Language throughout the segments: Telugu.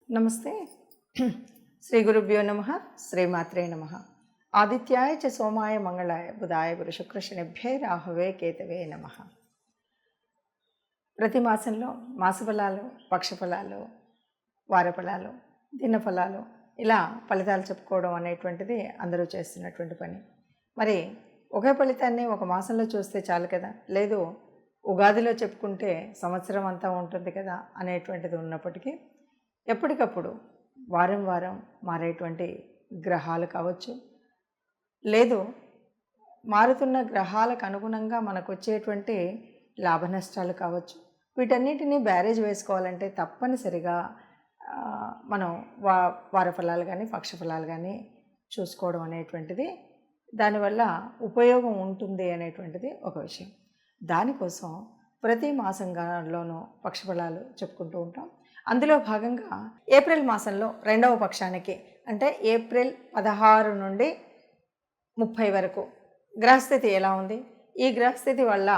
నమస్తే. శ్రీ గురుభ్యో నమ. శ్రీమాత్రే నమ. ఆదిత్యాయ చ సోమాయ మంగళాయ బుధాయ గురు శుక్ర శనిభ్యే రాహవే కేతవే నమ. ప్రతి మాసంలో మాసఫలాలు, పక్షఫలాలు, వారఫలాలు, దినఫలాలు ఇలా ఫలితాలు చెప్పుకోవడం అనేటువంటిది అందరూ చేస్తున్నటువంటి పని. మరి ఒకే ఫలితాన్ని ఒక మాసంలో చూస్తే చాలు కదా, లేదు ఉగాదిలో చెప్పుకుంటే సంవత్సరం అంతా ఉంటుంది కదా అనేటువంటిది ఉన్నప్పటికీ ఎప్పటికప్పుడు వారం వారం మారేటువంటి గ్రహాలు కావచ్చు, లేదు మారుతున్న గ్రహాలకు అనుగుణంగా మనకు వచ్చేటువంటి లాభ నష్టాలు కావచ్చు, వీటన్నిటినీ బ్యారేజ్ వేసుకోవాలంటే తప్పనిసరిగా మనం వారఫలాలు కానీ పక్షఫలాలు కానీ చూసుకోవడం అనేటువంటిది దానివల్ల ఉపయోగం ఉంటుంది అనేటువంటిది ఒక విషయం. దానికోసం ప్రతి మాసంలోనూ పక్షఫలాలు చెప్పుకుంటూ ఉంటాం. అందులో భాగంగా ఏప్రిల్ మాసంలో రెండవ పక్షానికి అంటే ఏప్రిల్ 16 నుండి 30 వరకు గ్రహస్థితి ఎలా ఉంది, ఈ గ్రహస్థితి వల్ల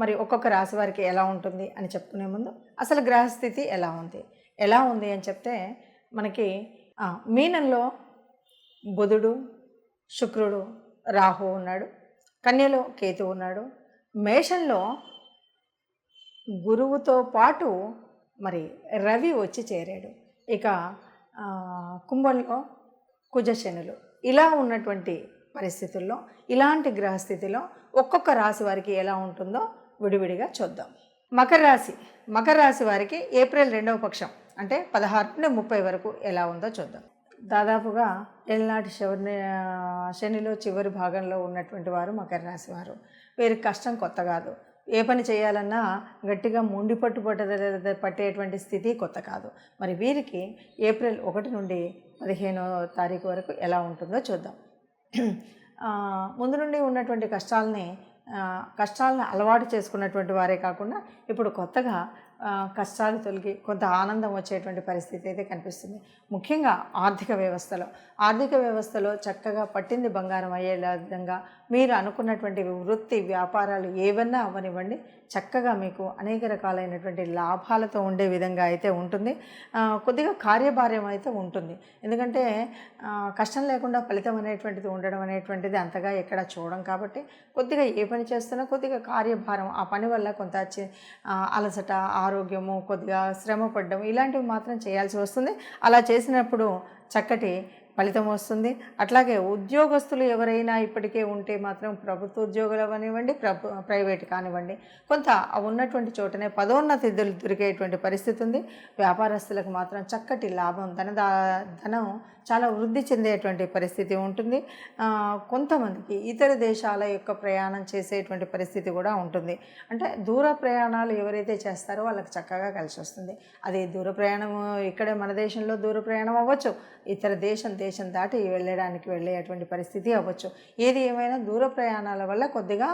మరి ఒక్కొక్క రాశి వారికి ఎలా ఉంటుంది అని చెప్పుకునే ముందు అసలు గ్రహస్థితి ఎలా ఉంది అని చెప్తే మనకి మీనంలో బుధుడు, శుక్రుడు, రాహు ఉన్నాడు, కన్యలో కేతు ఉన్నాడు, మేషంలో గురువుతో పాటు మరి రవి వచ్చి చేరాడు, ఇక కుంభంలో కుజశనులు. ఇలా ఉన్నటువంటి పరిస్థితుల్లో ఇలాంటి గ్రహస్థితిలో ఒక్కొక్క రాశి వారికి ఎలా ఉంటుందో విడివిడిగా చూద్దాం. మకర రాశి వారికి ఏప్రిల్ రెండవ పక్షం అంటే 16 నుండి 30 వరకు ఎలా ఉందో చూద్దాం. దాదాపుగా ఏళ్ళనాటి శనిలో చివరి భాగంలో ఉన్నటువంటి వారు మకర రాశి వారు. వీరికి కష్టం కొత్త కాదు, ఏ పని చేయాలన్నా గట్టిగా మొండి పట్టేటువంటి స్థితి కొత్త కాదు. మరి వీరికి ఏప్రిల్ 1 నుండి 15వ తారీఖు వరకు ఎలా ఉంటుందో చూద్దాం. ముందు నుండి ఉన్నటువంటి కష్టాలను అలవాటు చేసుకున్నటువంటి వారే కాకుండా ఇప్పుడు కొత్తగా కష్టాలు తొలగి కొంత ఆనందం వచ్చేటువంటి పరిస్థితి అయితే కనిపిస్తుంది. ముఖ్యంగా ఆర్థిక వ్యవస్థలో చక్కగా పట్టింది బంగారం అయ్యేలా విధంగా మీరు అనుకున్నటువంటి వృత్తి వ్యాపారాలు ఏవన్నా అవనివ్వండి, చక్కగా మీకు అనేక రకాలైనటువంటి లాభాలతో ఉండే విధంగా అయితే ఉంటుంది. కొద్దిగా కార్యభార్యం అయితే ఉంటుంది, ఎందుకంటే కష్టం లేకుండా ఫలితం అనేటువంటిది ఉండడం అనేటువంటిది అంతగా ఎక్కడ చూడం కాబట్టి కొద్దిగా ఏ పని చేస్తున్నా కొద్దిగా కార్యభారం, ఆ పని వల్ల కొంత అలసట, ఆరోగ్యము, కొద్దిగా శ్రమ పడ్డం ఇలాంటివి మాత్రం చేయాల్సి వస్తుంది. అలా చేసినప్పుడు చక్కటి ఫలితం వస్తుంది. అట్లాగే ఉద్యోగస్తులు ఎవరైనా ఇప్పటికే ఉంటే మాత్రం ప్రభుత్వ ఉద్యోగులు అవనివ్వండి, ప్రైవేట్ కానివ్వండి, కొంత ఉన్నటువంటి చోటనే పదోన్నతి దొరికేటువంటి పరిస్థితి ఉంది. వ్యాపారస్తులకు మాత్రం చక్కటి లాభం, ధనం చాలా వృద్ధి చెందేటువంటి పరిస్థితి ఉంటుంది. కొంతమందికి ఇతర దేశాల యొక్క ప్రయాణం చేసేటువంటి పరిస్థితి కూడా ఉంటుంది. అంటే దూర ప్రయాణాలు ఎవరైతే చేస్తారో వాళ్ళకి చక్కగా కలిసి వస్తుంది. అది దూర ప్రయాణం ఇక్కడే మన దేశంలో దూర ప్రయాణం అవ్వచ్చు, ఇతర దేశం దాటి వెళ్ళేటువంటి పరిస్థితి అవ్వచ్చు. ఏది ఏమైనా దూర ప్రయాణాల వల్ల కొద్దిగా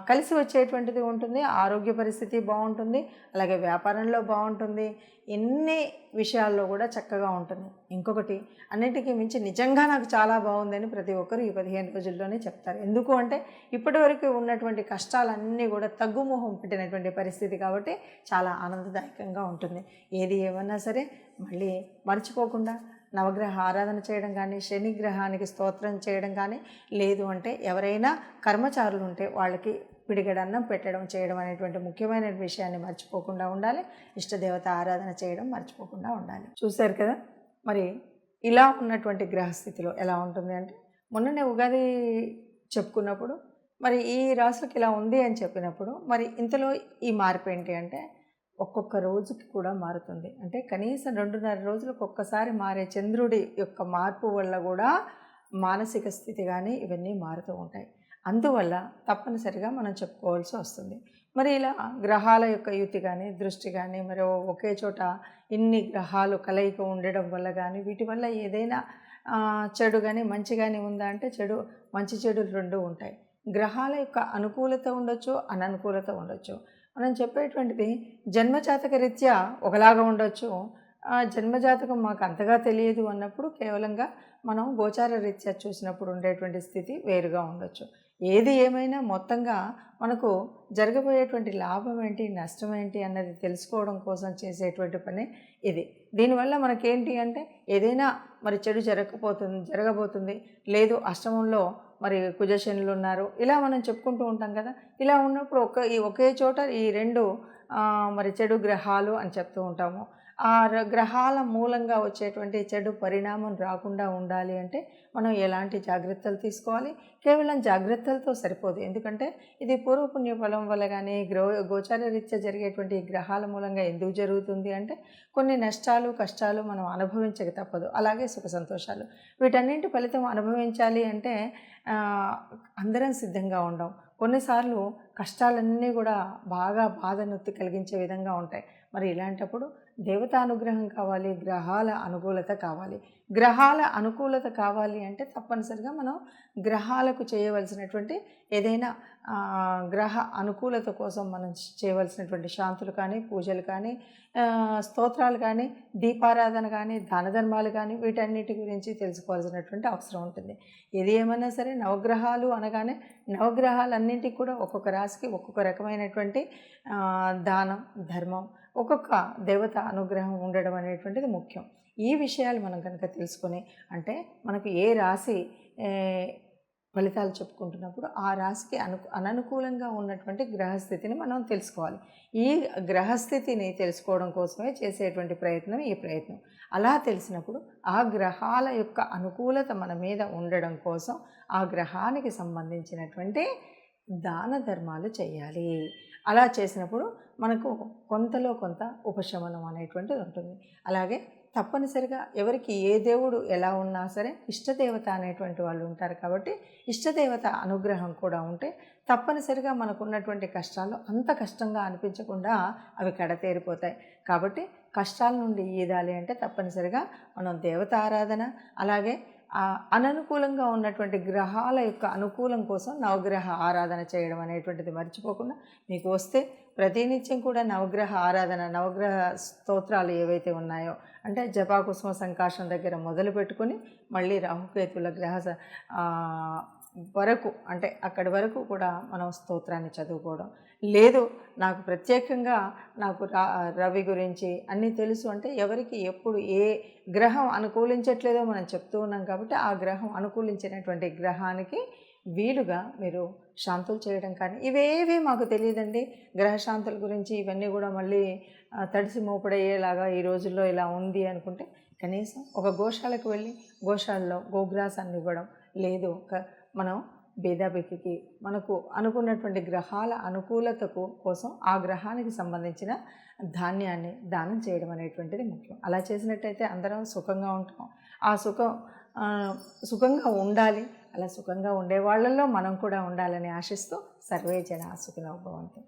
కలిసి వచ్చేటువంటిది ఉంటుంది. ఆరోగ్య పరిస్థితి బాగుంటుంది, అలాగే వ్యాపారంలో బాగుంటుంది, ఎన్ని విషయాల్లో కూడా చక్కగా ఉంటుంది. ఇంకొకటి అన్నిటికీ మించి నిజంగా నాకు చాలా బాగుందని ప్రతి ఒక్కరు ఈ 15 రోజుల్లోనే చెప్తారు. ఎందుకు అంటే ఇప్పటి వరకు ఉన్నటువంటి కష్టాలన్నీ కూడా తగ్గుముఖం పెట్టినటువంటి పరిస్థితి కాబట్టి చాలా ఆనందదాయకంగా ఉంటుంది. ఏది ఏమన్నా సరే మళ్ళీ మర్చిపోకుండా నవగ్రహ ఆరాధన చేయడం కానీ, శని గ్రహానికి స్తోత్రం చేయడం కానీ, లేదు అంటే ఎవరైనా కర్మచారులు ఉంటే వాళ్ళకి పిడిగడన్నం చేయడం అనేటువంటి ముఖ్యమైన విషయాన్ని మర్చిపోకుండా ఉండాలి. ఇష్టదేవత ఆరాధన చేయడం మర్చిపోకుండా ఉండాలి. చూశారు కదా, మరి ఇలా ఉన్నటువంటి గ్రహస్థితిలో ఎలా ఉంటుంది అంటే మొన్ననే ఉగాది చెప్పుకున్నప్పుడు మరి ఈ రాశులకు ఇలా ఉంది అని చెప్పినప్పుడు మరి ఇంతలో ఈ మార్పు ఏంటి అంటే ఒక్కొక్క రోజుకి కూడా మారుతుంది. అంటే కనీసం 2.5 రోజులకు ఒక్కసారి మారే చంద్రుడి యొక్క మార్పు వల్ల కూడా మానసిక స్థితి కానీ ఇవన్నీ మారుతూ ఉంటాయి. అందువల్ల తప్పనిసరిగా మనం చెప్పుకోవాల్సి వస్తుంది. మరి ఇలా గ్రహాల యొక్క యుతి కానీ, దృష్టి కానీ, మరి ఒకే చోట ఇన్ని గ్రహాలు కలయిక ఉండడం వల్ల కానీ వీటి వల్ల ఏదైనా చెడు కానీ మంచి కానీ ఉందా అంటే మంచి చెడులు రెండు ఉంటాయి. గ్రహాల యొక్క అనుకూలత ఉండొచ్చు, అననుకూలత ఉండొచ్చు. మనం చెప్పేటువంటిది జన్మజాతక రీత్యా ఒకలాగా ఉండొచ్చు, జన్మజాతకం మాకు అంతగా తెలియదు అన్నప్పుడు కేవలంగా మనం గోచార రీత్యా చూసినప్పుడు ఉండేటువంటి స్థితి వేరుగా ఉండొచ్చు. ఏది ఏమైనా మొత్తంగా మనకు జరగబోయేటువంటి లాభం ఏంటి, నష్టం ఏంటి అన్నది తెలుసుకోవడం కోసం చేసేటువంటి పని ఇది. దీనివల్ల మనకేంటి అంటే ఏదైనా మరి చెడు జరగబోతుంది, లేదు అష్టమంలో మరి కుజశనులు ఉన్నారు, ఇలా మనం చెప్పుకుంటూ ఉంటాం కదా. ఇలా ఉన్నప్పుడు ఒకే చోట ఈ రెండు మరి చెడు గ్రహాలు అని చెప్తూ ఉంటాము. ఆ గ్రహాల మూలంగా వచ్చేటువంటి చెడు పరిణామం రాకుండా ఉండాలి అంటే మనం ఎలాంటి జాగ్రత్తలు తీసుకోవాలి? కేవలం జాగ్రత్తలతో సరిపోదు. ఎందుకంటే ఇది పూర్వపుణ్య ఫలం వల్ల కానీ గోచారరీత్యా జరిగేటువంటి గ్రహాల మూలంగా ఎందుకు జరుగుతుంది అంటే కొన్ని నష్టాలు కష్టాలు మనం అనుభవించక తప్పదు. అలాగే సుఖ సంతోషాలు, వీటన్నింటి ఫలితం అనుభవించాలి అంటే అందరం సిద్ధంగా ఉండం. కొన్నిసార్లు కష్టాలన్నీ కూడా బాగా బాధనొత్తి కలిగించే విధంగా ఉంటాయి. మరి ఇలాంటప్పుడు దేవతా అనుగ్రహం కావాలి, గ్రహాల అనుకూలత కావాలి. గ్రహాల అనుకూలత కావాలి అంటే తప్పనిసరిగా మనం గ్రహాలకు చేయవలసినటువంటి ఏదైనా గ్రహ అనుకూలత కోసం మనం చేయవలసినటువంటి శాంతులు కానీ, పూజలు కానీ, స్తోత్రాలు కానీ, దీపారాధన కానీ, దాన ధర్మాలు కానీ, వీటన్నిటి గురించి తెలుసుకోవాల్సినటువంటి అవసరం ఉంటుంది. ఏది ఏమైనా సరే నవగ్రహాలు అనగానే నవగ్రహాలన్నింటికి కూడా ఒక్కొక్క రాశికి ఒక్కొక్క రకమైనటువంటి దానం, ధర్మం, ఒక్కొక్క దేవత అనుగ్రహం ఉండడం అనేటువంటిది ముఖ్యం. ఈ విషయాలు మనం కనుక తెలుసుకొని అంటే మనకు ఏ రాశి ఫలితాలు చెప్పుకుంటున్నప్పుడు ఆ రాశికి అననుకూలంగా ఉన్నటువంటి గ్రహస్థితిని మనం తెలుసుకోవాలి. ఈ గ్రహస్థితిని తెలుసుకోవడం కోసమే చేసేటువంటి ప్రయత్నం ఈ ప్రయత్నం. అలా తెలిసినప్పుడు ఆ గ్రహాల యొక్క అనుకూలత మన మీద ఉండడం కోసం ఆ గ్రహానికి సంబంధించినటువంటి దాన ధర్మాలు చేయాలి. అలా చేసినప్పుడు మనకు కొంతలో కొంత ఉపశమనం అనేటువంటిది ఉంటుంది. అలాగే తప్పనిసరిగా ఎవరికి ఏ దేవుడు ఎలా ఉన్నా సరే ఇష్టదేవత అనేటువంటి వాళ్ళు ఉంటారు. కాబట్టి ఇష్టదేవత అనుగ్రహం కూడా ఉంటే తప్పనిసరిగా మనకున్నటువంటి కష్టాలు అంత కష్టంగా అనిపించకుండా అవి కడతేరిపోతాయి. కాబట్టి కష్టాల నుండి ఈదాలి అంటే తప్పనిసరిగా మనం దేవత ఆరాధన, అలాగే అననుకూలంగా ఉన్నటువంటి గ్రహాల యొక్క అనుకూలం కోసం నవగ్రహ ఆరాధన చేయడం అనేటువంటిది మర్చిపోకుండా మీకు వస్తే ప్రతినిత్యం కూడా నవగ్రహ ఆరాధన, నవగ్రహ స్తోత్రాలు ఏవైతే ఉన్నాయో అంటే జపాకుసుమ సంకాశం దగ్గర మొదలు పెట్టుకొని మళ్ళీ రాహుకేతుల గ్రహ వరకు అంటే అక్కడి వరకు కూడా మనం స్తోత్రాన్ని చదువుకోవడం. లేదు నాకు ప్రత్యేకంగా నాకు రవి గురించి అన్నీ తెలుసు అంటే ఎవరికి ఎప్పుడు ఏ గ్రహం అనుకూలించట్లేదో మనం చెప్తూ ఉన్నాం. కాబట్టి ఆ గ్రహం అనుకూలించినటువంటి గ్రహానికి వీలుగా మీరు శాంతులు చేయడం కానీ, ఇవేవి మాకు తెలియదండి గ్రహశాంతుల గురించి, ఇవన్నీ కూడా మళ్ళీ తడిసి మోపడయ్యేలాగా ఈ రోజుల్లో ఇలా ఉంది అనుకుంటే కనీసం ఒక గోశాలకు వెళ్ళి గోశాలలో గోగ్రాసాన్ని ఇవ్వడం, లేదు మనం భేదాబెక్కి మనకు అనుకున్నటువంటి గ్రహాల అనుకూలతకు కోసం ఆ గ్రహానికి సంబంధించిన ధాన్యాన్ని దానం చేయడం అనేటువంటిది ముఖ్యం. అలా చేసినట్టయితే అందరం సుఖంగా ఉంటాం. ఆ సుఖంగా ఉండాలి. అలా సుఖంగా ఉండే వాళ్ళల్లో మనం కూడా ఉండాలని ఆశిస్తూ సర్వే జన సుఖినో భవంతు.